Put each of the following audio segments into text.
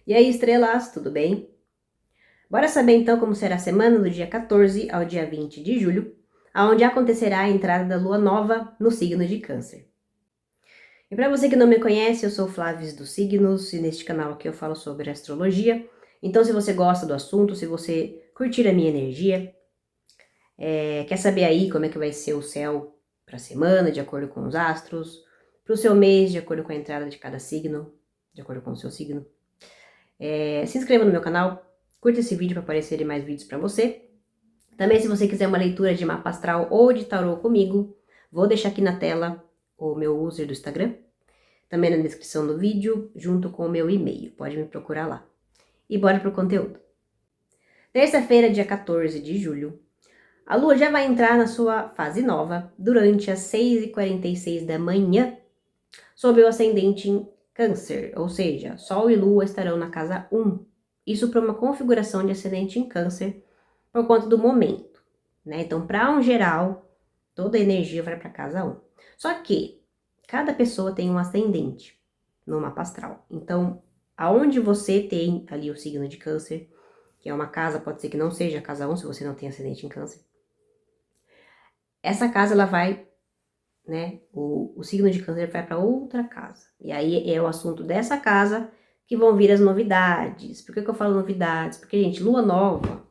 E aí, estrelas, tudo bem? Bora saber então como será a semana do dia 14 ao dia 20 de julho, onde acontecerá a entrada da lua nova no signo de Câncer. E para você que não me conhece, eu sou Flavis dos Signos e neste canal aqui eu falo sobre astrologia. Então, se você gosta do assunto, se você curtir a minha energia, quer saber aí como é que vai ser o céu para a semana, de acordo com os astros, para o seu mês, de acordo com a entrada de cada signo, de acordo com o seu signo. Se inscreva no meu canal, curta esse vídeo para aparecerem mais vídeos para você. Também, se você quiser uma leitura de mapa astral ou de tarô comigo, vou deixar aqui na tela o meu user do Instagram, também na descrição do vídeo, junto com o meu e-mail. Pode me procurar lá. E bora pro conteúdo. Terça-feira, dia 14 de julho, a Lua já vai entrar na sua fase nova durante as 6h46 da manhã, sob o ascendente em Câncer, ou seja, Sol e Lua estarão na casa 1. Isso para uma configuração de ascendente em Câncer por conta do momento, né? Então, para um geral, toda a energia vai para casa 1. Só que cada pessoa tem um ascendente no mapa astral. Então, aonde você tem ali o signo de Câncer, que é uma casa, pode ser que não seja a casa 1, se você não tem ascendente em Câncer. Essa casa, ela vai, né? O signo de Câncer vai para outra casa. E aí é o assunto dessa casa que vão vir as novidades. Por que eu falo novidades? Porque, gente, lua nova,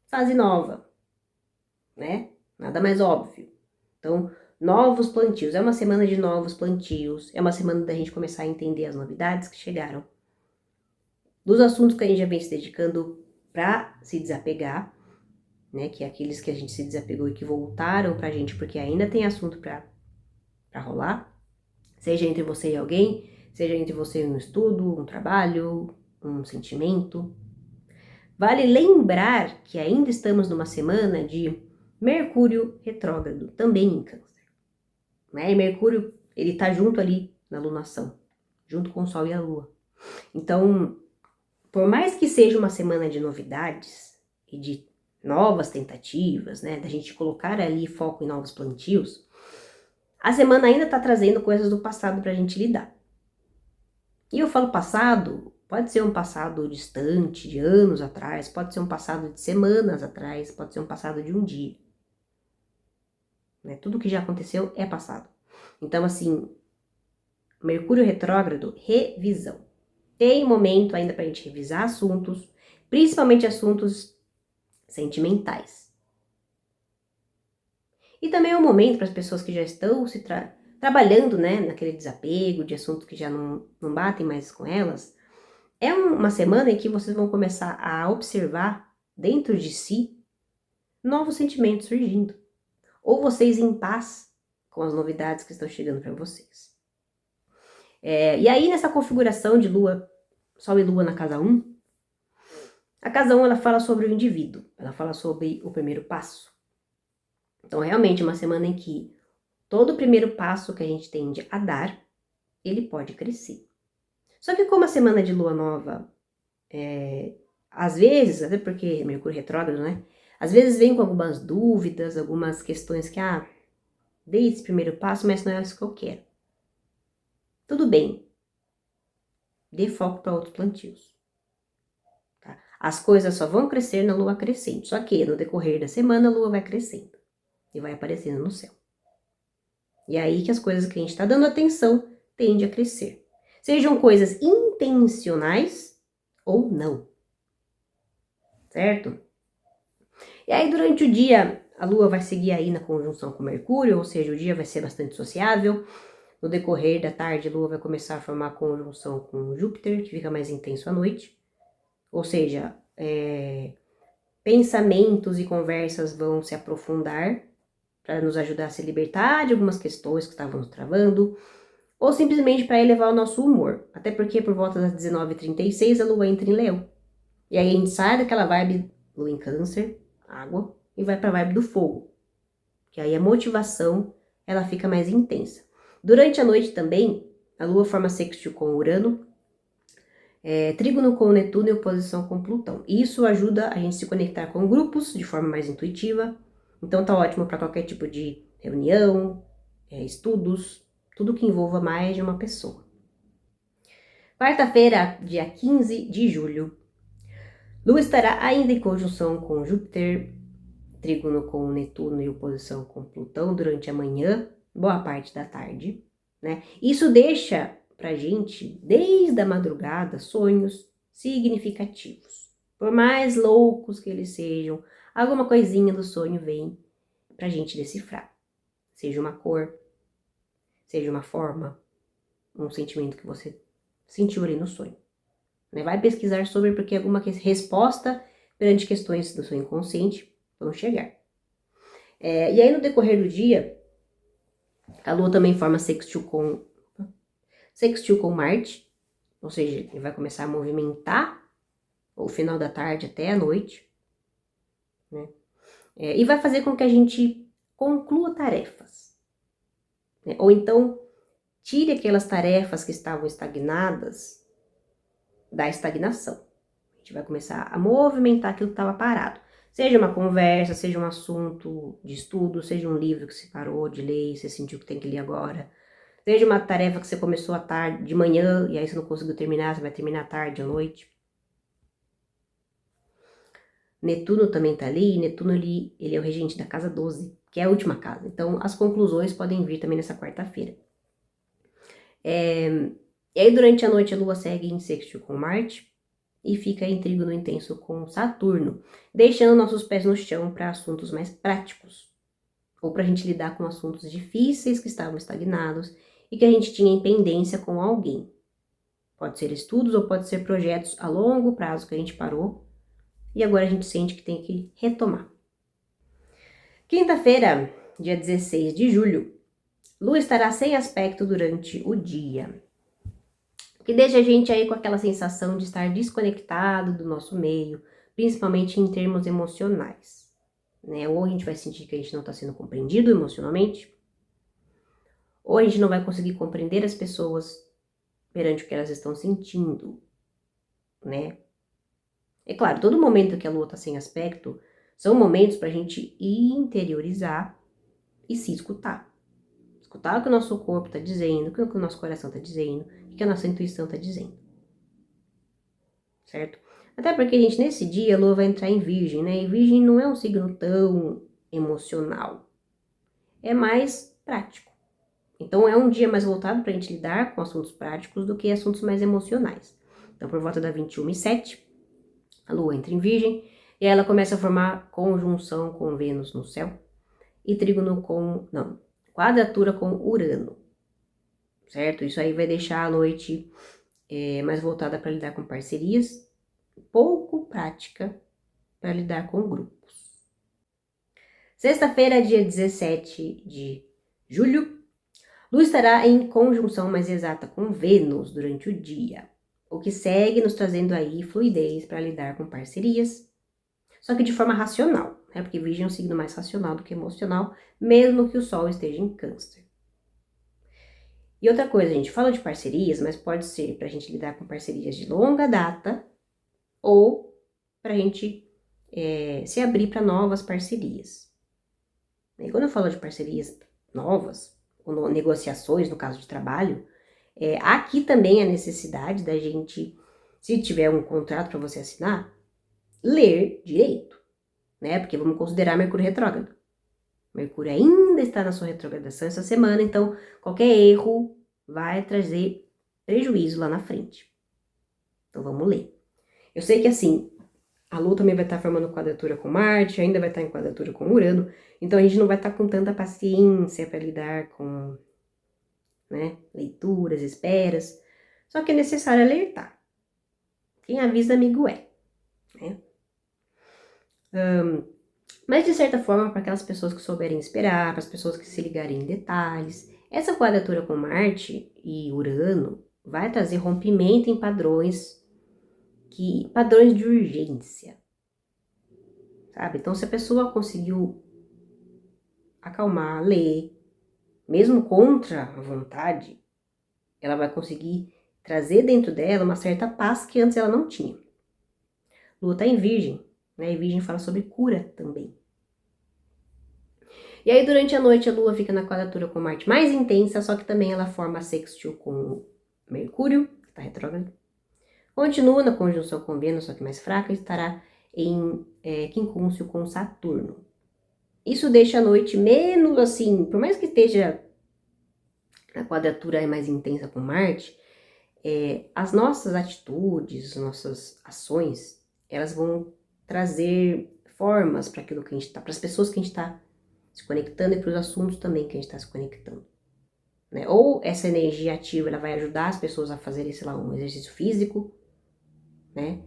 fase nova, né? Nada mais óbvio. Então, novos plantios. É uma semana de novos plantios. É uma semana da gente começar a entender as novidades que chegaram. Dos assuntos que a gente já vem se dedicando para se desapegar, né? Que é aqueles que a gente se desapegou e que voltaram pra gente, porque ainda tem assunto pra rolar. Seja entre você e alguém, seja entre você e um estudo, um trabalho, um sentimento. Vale lembrar que ainda estamos numa semana de Mercúrio retrógrado, também em Câncer. Né? E Mercúrio, ele tá junto ali na lunação, junto com o Sol e a Lua. Então, por mais que seja uma semana de novidades e de novas tentativas, né, da gente colocar ali foco em novos plantios, a semana ainda tá trazendo coisas do passado pra gente lidar. E eu falo passado, pode ser um passado distante, de anos atrás, pode ser um passado de semanas atrás, pode ser um passado de um dia. Né? Tudo que já aconteceu é passado. Então, assim, Mercúrio retrógrado, revisão. Tem momento ainda pra gente revisar assuntos, principalmente assuntos sentimentais. E também é um momento para as pessoas que já estão se trabalhando, né, naquele desapego de assuntos que já não batem mais com elas. É uma semana em que vocês vão começar a observar dentro de si novos sentimentos surgindo. Ou vocês em paz com as novidades que estão chegando para vocês. E aí, nessa configuração de Lua, Sol e Lua na casa 1, a casa 1 ela fala sobre o indivíduo, ela fala sobre o primeiro passo. Então, realmente, uma semana em que todo o primeiro passo que a gente tende a dar, ele pode crescer. Só que como a semana de lua nova, às vezes, até porque Mercúrio retrógrado, né? Às vezes vem com algumas dúvidas, algumas questões que, dei esse primeiro passo, mas não é isso que eu quero. Tudo bem. Dê foco para outros plantios. Tá? As coisas só vão crescer na lua crescente. Só que no decorrer da semana a lua vai crescendo e vai aparecendo no céu. E é aí que as coisas que a gente está dando atenção tendem a crescer. Sejam coisas intencionais ou não. Certo? E aí durante o dia a Lua vai seguir aí na conjunção com Mercúrio, ou seja, o dia vai ser bastante sociável. No decorrer da tarde a Lua vai começar a formar conjunção com Júpiter, que fica mais intenso à noite. Ou seja, pensamentos e conversas vão se aprofundar para nos ajudar a se libertar de algumas questões que estavam nos travando, ou simplesmente para elevar o nosso humor. Até porque por volta das 19h36 a Lua entra em Leão. E aí a gente sai daquela vibe Lua em Câncer, água, e vai para a vibe do fogo. Que aí a motivação ela fica mais intensa. Durante a noite também, a Lua forma sextil com Urano, trígono com Netuno e oposição com Plutão. Isso ajuda a gente se conectar com grupos de forma mais intuitiva. Então tá ótimo para qualquer tipo de reunião, estudos, tudo que envolva mais de uma pessoa. Quarta-feira, dia 15 de julho. Lua estará ainda em conjunção com Júpiter, trígono com Netuno e oposição com Plutão durante a manhã, boa parte da tarde, né? Isso deixa pra gente, desde a madrugada, sonhos significativos. Por mais loucos que eles sejam, alguma coisinha do sonho vem pra gente decifrar. Seja uma cor, seja uma forma, um sentimento que você sentiu ali no sonho. Né? Vai pesquisar sobre, porque alguma resposta perante questões do seu inconsciente vão chegar. E aí, no decorrer do dia, a Lua também forma sextil com Marte, ou seja, ele vai começar a movimentar o final da tarde até a noite, né? E vai fazer com que a gente conclua tarefas, né? Ou então tire aquelas tarefas que estavam estagnadas da estagnação. A gente vai começar a movimentar aquilo que estava parado. Seja uma conversa, seja um assunto de estudo, seja um livro que você parou de ler e você sentiu que tem que ler agora. Seja uma tarefa que você começou à tarde, de manhã, e aí você não conseguiu terminar, você vai terminar à tarde, à noite. Netuno também tá ali, Netuno ele é o regente da casa 12, que é a última casa. Então, as conclusões podem vir também nessa quarta-feira. E aí, durante a noite, a Lua segue em sextil com Marte e fica em trígono intenso com Saturno, deixando nossos pés no chão para assuntos mais práticos, ou para a gente lidar com assuntos difíceis que estavam estagnados e que a gente tinha em pendência com alguém. Pode ser estudos ou pode ser projetos a longo prazo que a gente parou e agora a gente sente que tem que retomar. Quinta-feira, dia 16 de julho, Lua estará sem aspecto durante o dia, que deixa a gente aí com aquela sensação de estar desconectado do nosso meio, principalmente em termos emocionais, né? Ou a gente vai sentir que a gente não está sendo compreendido emocionalmente, ou a gente não vai conseguir compreender as pessoas perante o que elas estão sentindo, né? É claro, todo momento que a Lua está sem aspecto, são momentos para a gente interiorizar e se escutar. Escutar o que o nosso corpo está dizendo, o que o nosso coração está dizendo, o que a nossa intuição está dizendo. Certo? Até porque, gente, nesse dia a Lua vai entrar em Virgem, né? E Virgem não é um signo tão emocional. É mais prático. Então, é um dia mais voltado para a gente lidar com assuntos práticos do que assuntos mais emocionais. Então, por volta da 21h07, a Lua entra em Virgem e aí ela começa a formar conjunção com Vênus no céu e trígono quadratura com Urano, certo? Isso aí vai deixar a noite mais voltada para lidar com parcerias, pouco prática para lidar com grupos. Sexta-feira, dia 17 de julho, Lua estará em conjunção mais exata com Vênus durante o dia, o que segue nos trazendo aí fluidez para lidar com parcerias, só que de forma racional, né? Porque Virgem é um signo mais racional do que emocional, mesmo que o Sol esteja em Câncer. E outra coisa, a gente fala de parcerias, mas pode ser para a gente lidar com parcerias de longa data ou para a gente se abrir para novas parcerias. E quando eu falo de parcerias novas, ou negociações, no caso de trabalho, aqui também a necessidade da gente, se tiver um contrato para você assinar, ler direito, né? Porque vamos considerar Mercúrio retrógrado. Mercúrio ainda está na sua retrogradação essa semana, então qualquer erro vai trazer prejuízo lá na frente. Então vamos ler. Eu sei que assim, a Lua também vai estar formando quadratura com Marte, ainda vai estar em quadratura com Urano, então a gente não vai estar com tanta paciência para lidar com, né, leituras, esperas. Só que é necessário alertar. Quem avisa, amigo é. Né? Mas de certa forma, para aquelas pessoas que souberem esperar, para as pessoas que se ligarem em detalhes, essa quadratura com Marte e Urano vai trazer rompimento em padrões de urgência, sabe? Então, se a pessoa conseguiu acalmar, ler, mesmo contra a vontade, ela vai conseguir trazer dentro dela uma certa paz que antes ela não tinha. Lua está em Virgem, né? E Virgem fala sobre cura também. E aí, durante a noite, a Lua fica na quadratura com Marte mais intensa, só que também ela forma sextil com Mercúrio, está retrógrado. Continua na conjunção com Vênus, só que mais fraca, e estará em quincúncio com Saturno. Isso deixa a noite menos assim, por mais que esteja a quadratura mais intensa com Marte, as nossas atitudes, nossas ações, elas vão trazer formas para aquilo que a gente está, para as pessoas que a gente está se conectando e para os assuntos também que a gente está se conectando. Né? Ou essa energia ativa, ela vai ajudar as pessoas a fazerem, sei lá, um exercício físico, né?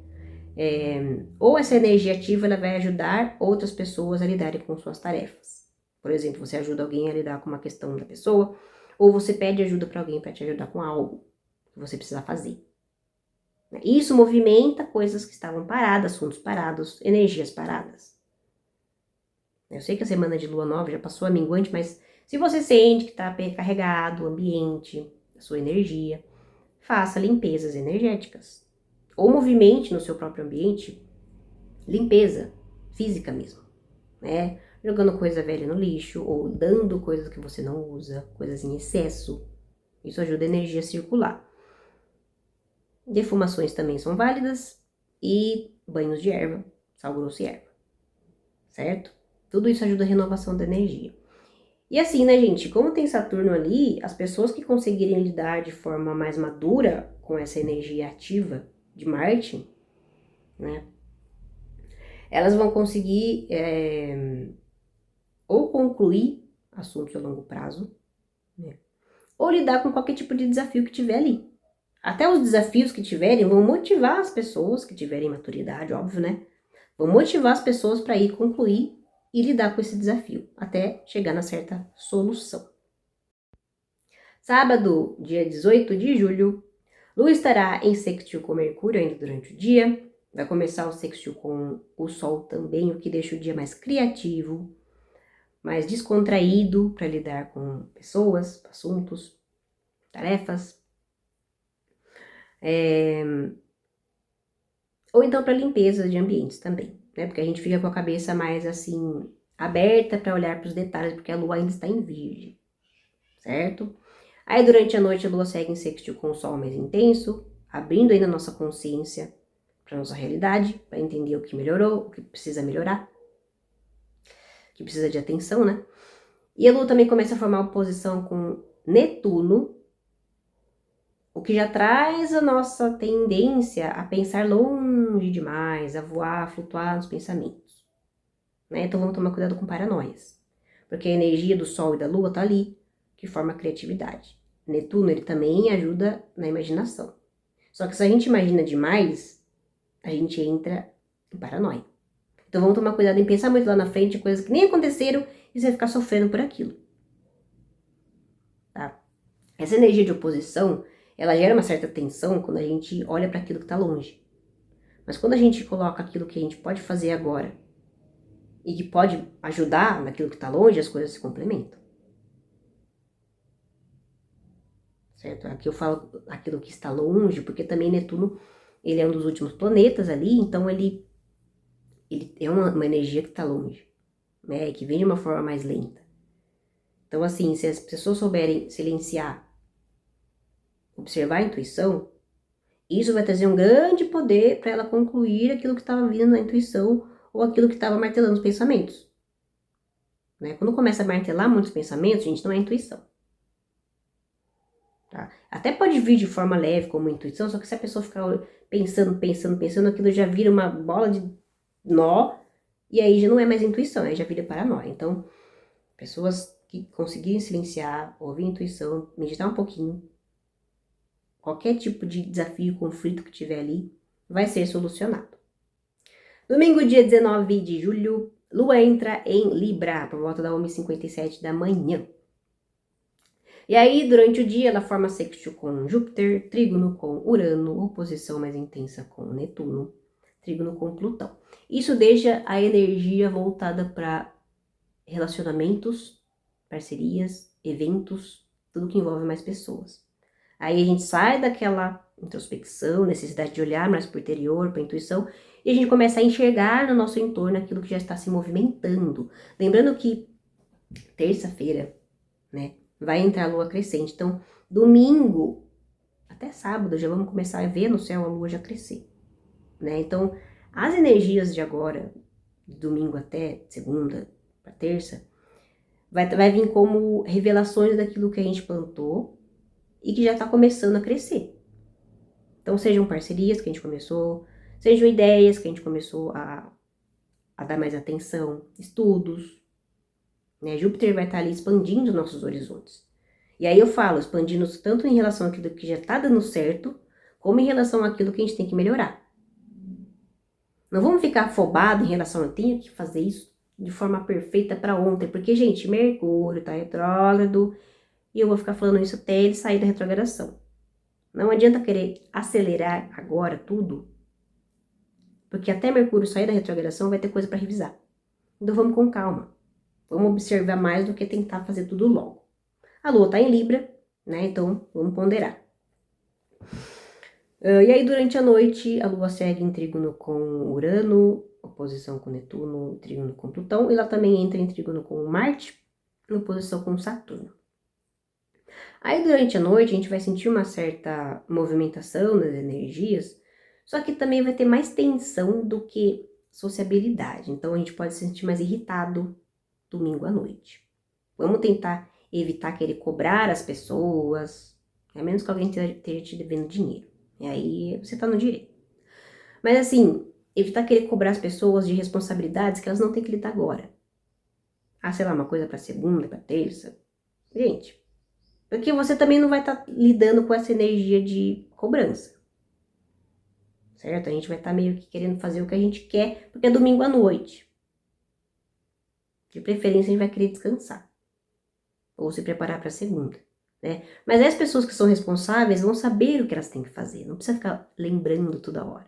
Ou essa energia ativa, ela vai ajudar outras pessoas a lidarem com suas tarefas. Por exemplo, você ajuda alguém a lidar com uma questão da pessoa, ou você pede ajuda para alguém para te ajudar com algo que você precisa fazer. Isso movimenta coisas que estavam paradas, assuntos parados, energias paradas. Eu sei que a semana de lua nova já passou a minguante, mas se você sente que está carregado o ambiente, a sua energia, faça limpezas energéticas. Ou movimente no seu próprio ambiente limpeza física mesmo, né? Jogando coisa velha no lixo, ou dando coisas que você não usa, coisas em excesso. Isso ajuda a energia a circular. Defumações também são válidas e banhos de erva, sal grosso e erva, certo? Tudo isso ajuda a renovação da energia. E assim, né, gente, como tem Saturno ali, as pessoas que conseguirem lidar de forma mais madura com essa energia ativa de Marte, né, elas vão conseguir ou concluir assuntos a longo prazo, né, ou lidar com qualquer tipo de desafio que tiver ali. Até os desafios que tiverem vão motivar as pessoas que tiverem maturidade, óbvio, né? Vão motivar as pessoas para ir concluir e lidar com esse desafio, até chegar na certa solução. Sábado, dia 18 de julho, Lua estará em sextil com Mercúrio ainda durante o dia. Vai começar o sextil com o Sol também, o que deixa o dia mais criativo, mais descontraído para lidar com pessoas, assuntos, tarefas. Ou então para limpeza de ambientes também, né? Porque a gente fica com a cabeça mais assim, aberta para olhar para os detalhes, porque a Lua ainda está em Virgem, certo? Aí durante a noite a Lua segue em sextil com o Sol mais intenso, abrindo ainda a nossa consciência para nossa realidade, para entender o que melhorou, o que precisa melhorar, o que precisa de atenção, né? E a Lua também começa a formar oposição com Netuno, o que já traz a nossa tendência a pensar longe demais, a voar, a flutuar nos pensamentos, né? Então vamos tomar cuidado com paranoias, porque a energia do Sol e da Lua tá ali, que forma a criatividade. Netuno, ele também ajuda na imaginação. Só que se a gente imagina demais, a gente entra em paranoia. Então vamos tomar cuidado em pensar muito lá na frente, coisas que nem aconteceram, e você vai ficar sofrendo por aquilo. Tá? Essa energia de oposição, ela gera uma certa tensão quando a gente olha para aquilo que está longe. Mas quando a gente coloca aquilo que a gente pode fazer agora e que pode ajudar naquilo que está longe, as coisas se complementam. Certo? Aqui eu falo aquilo que está longe, porque também Netuno, ele é um dos últimos planetas ali, então ele é uma energia que está longe, né? Que vem de uma forma mais lenta. Então, assim, se as pessoas souberem silenciar, observar a intuição, isso vai trazer um grande poder para ela concluir aquilo que estava vindo na intuição ou aquilo que estava martelando os pensamentos. Né? Quando começa a martelar muitos pensamentos, gente, não é intuição. Tá? Até pode vir de forma leve como intuição, só que se a pessoa ficar pensando, aquilo já vira uma bola de nó, e aí já não é mais intuição, aí já vira paranoia. Então, pessoas que conseguirem silenciar, ouvir a intuição, meditar um pouquinho, qualquer tipo de desafio, conflito que tiver ali, vai ser solucionado. Domingo, dia 19 de julho, Lua entra em Libra, por volta da 1h57 da manhã. E aí, durante o dia, ela forma sextil com Júpiter, trígono com Urano, oposição mais intensa com Netuno, trígono com Plutão. Isso deixa a energia voltada para relacionamentos, parcerias, eventos, tudo que envolve mais pessoas. Aí a gente sai daquela introspecção, necessidade de olhar mais para o interior, para a intuição, e a gente começa a enxergar no nosso entorno aquilo que já está se movimentando. Lembrando que terça-feira, né, vai entrar a lua crescente. Então, domingo, até sábado já vamos começar a ver no céu a lua já crescer, né? Então, as energias de agora, de domingo até segunda para terça, vai vir como revelações daquilo que a gente plantou e que já está começando a crescer. Então, sejam parcerias que a gente começou, sejam ideias que a gente começou a dar mais atenção, estudos, né? Júpiter vai estar ali expandindo nossos horizontes. E aí eu falo, expandindo tanto em relação àquilo que já está dando certo, como em relação àquilo que a gente tem que melhorar. Não vamos ficar afobados em relação a eu tenho que fazer isso de forma perfeita para ontem, porque, gente, Mercúrio está retrógrado e eu vou ficar falando isso até ele sair da retrogradação. Não adianta querer acelerar agora tudo, porque até Mercúrio sair da retrogradação vai ter coisa para revisar. Então vamos com calma. Vamos observar mais do que tentar fazer tudo logo. A Lua está em Libra, né? Então vamos ponderar. E aí durante a noite a Lua segue em trígono com Urano, oposição com Netuno, trígono com Plutão, e ela também entra em trígono com Marte, em oposição com Saturno. Aí durante a noite a gente vai sentir uma certa movimentação nas energias, só que também vai ter mais tensão do que sociabilidade. Então a gente pode se sentir mais irritado domingo à noite. Vamos tentar evitar querer cobrar as pessoas, a menos que alguém esteja te devendo dinheiro. E aí você tá no direito. Mas assim, evitar querer cobrar as pessoas de responsabilidades que elas não têm que lidar agora. Ah, sei lá, uma coisa pra segunda, pra terça. Gente, porque você também não vai estar lidando com essa energia de cobrança. Certo? A gente vai estar meio que querendo fazer o que a gente quer, porque é domingo à noite. De preferência, a gente vai querer descansar. Ou se preparar para segunda, né? Mas as pessoas que são responsáveis vão saber o que elas têm que fazer. Não precisa ficar lembrando toda hora.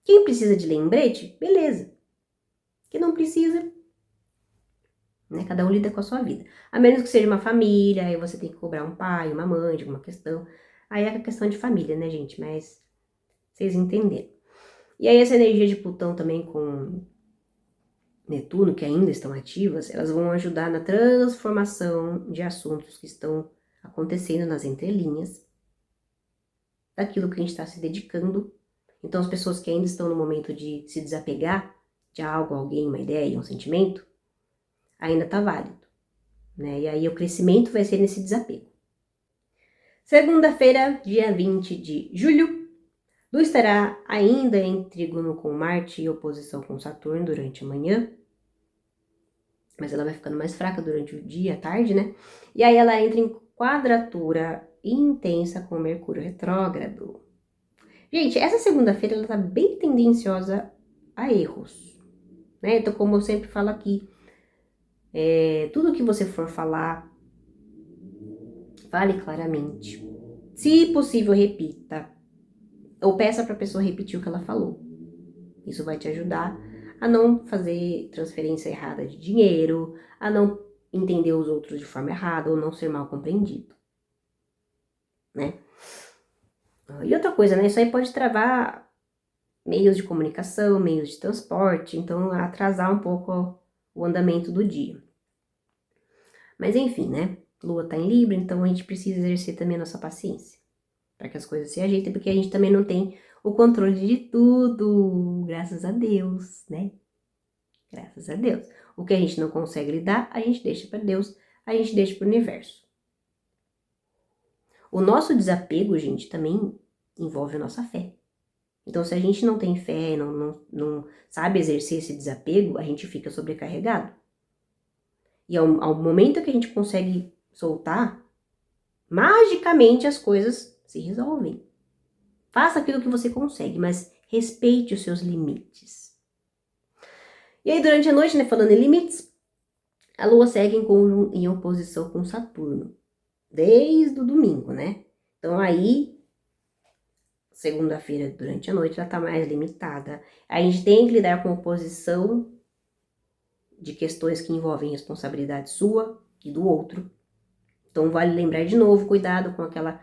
Quem precisa de lembrete, beleza. Quem não precisa, né? Cada um lida com a sua vida. A menos que seja uma família, aí você tem que cobrar um pai, uma mãe de alguma questão. Aí é a questão de família, né, gente? Mas vocês entenderam. E aí essa energia de Plutão também com Netuno, que ainda estão ativas, elas vão ajudar na transformação de assuntos que estão acontecendo nas entrelinhas daquilo que a gente está se dedicando. Então, as pessoas que ainda estão no momento de se desapegar de algo, alguém, uma ideia, um sentimento, ainda está válido, né? E aí o crescimento vai ser nesse desapego. Segunda-feira, dia 20 de julho, Lua estará ainda em trígono com Marte e oposição com Saturno durante a manhã, mas ela vai ficando mais fraca durante o dia, à tarde, né? E aí ela entra em quadratura intensa com Mercúrio retrógrado. Gente, essa segunda-feira ela tá bem tendenciosa a erros, né? Então, como eu sempre falo aqui, tudo que você for falar, fale claramente. Se possível, repita. Ou peça para a pessoa repetir o que ela falou. Isso vai te ajudar a não fazer transferência errada de dinheiro, a não entender os outros de forma errada ou não ser mal compreendido, né? E outra coisa, né? Isso aí pode travar meios de comunicação, meios de transporte, então atrasar um pouco o andamento do dia. Mas enfim, né? Lua tá em Libra, então a gente precisa exercer também a nossa paciência para que as coisas se ajeitem, porque a gente também não tem o controle de tudo, graças a Deus, né? Graças a Deus. O que a gente não consegue lidar, a gente deixa para Deus, a gente deixa para o universo. O nosso desapego, gente, também envolve a nossa fé. Então, se a gente não tem fé, não sabe exercer esse desapego, a gente fica sobrecarregado. E ao momento que a gente consegue soltar, magicamente as coisas se resolvem. Faça aquilo que você consegue, mas respeite os seus limites. E aí, durante a noite, né, falando em limites, a Lua segue em oposição com Saturno, desde o domingo, né? Então, aí, segunda-feira, durante a noite, ela tá mais limitada. A gente tem que lidar com oposição de questões que envolvem responsabilidade sua e do outro. Então, vale lembrar de novo, cuidado com aquela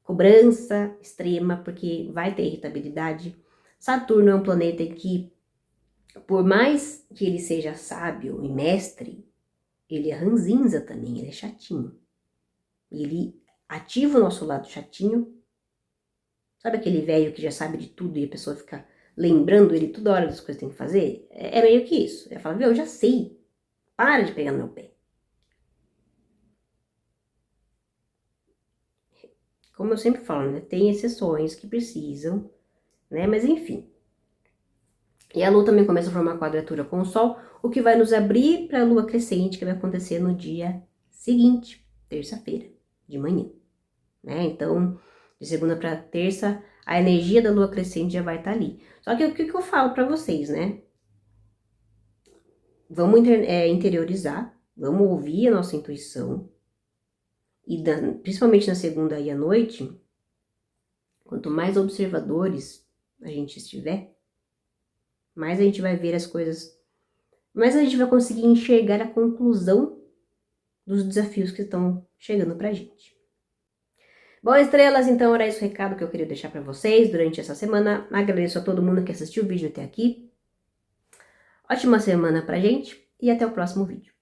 cobrança extrema, porque vai ter irritabilidade. Saturno é um planeta em que, por mais que ele seja sábio e mestre, ele é ranzinza também, ele é chatinho. Ele ativa o nosso lado chatinho Sabe aquele velho que já sabe de tudo e a pessoa fica lembrando ele toda hora das coisas que tem que fazer? É meio que isso. Ela fala, viu, eu já sei. Para de pegar no meu pé. Como eu sempre falo, né? Tem exceções que precisam, né? Mas enfim. E a Lua também começa a formar quadratura com o Sol, o que vai nos abrir para a Lua crescente, que vai acontecer no dia seguinte, terça-feira, de manhã, né? Então, de segunda para terça, a energia da Lua crescente já vai estar ali. Só que o que eu falo para vocês, né? Vamos interiorizar, vamos ouvir a nossa intuição, e principalmente na segunda e à noite, quanto mais observadores a gente estiver, mais a gente vai ver as coisas, mais a gente vai conseguir enxergar a conclusão dos desafios que estão chegando pra gente. Bom, estrelas, então era esse o recado que eu queria deixar para vocês durante essa semana. Agradeço a todo mundo que assistiu o vídeo até aqui. Ótima semana pra gente e até o próximo vídeo.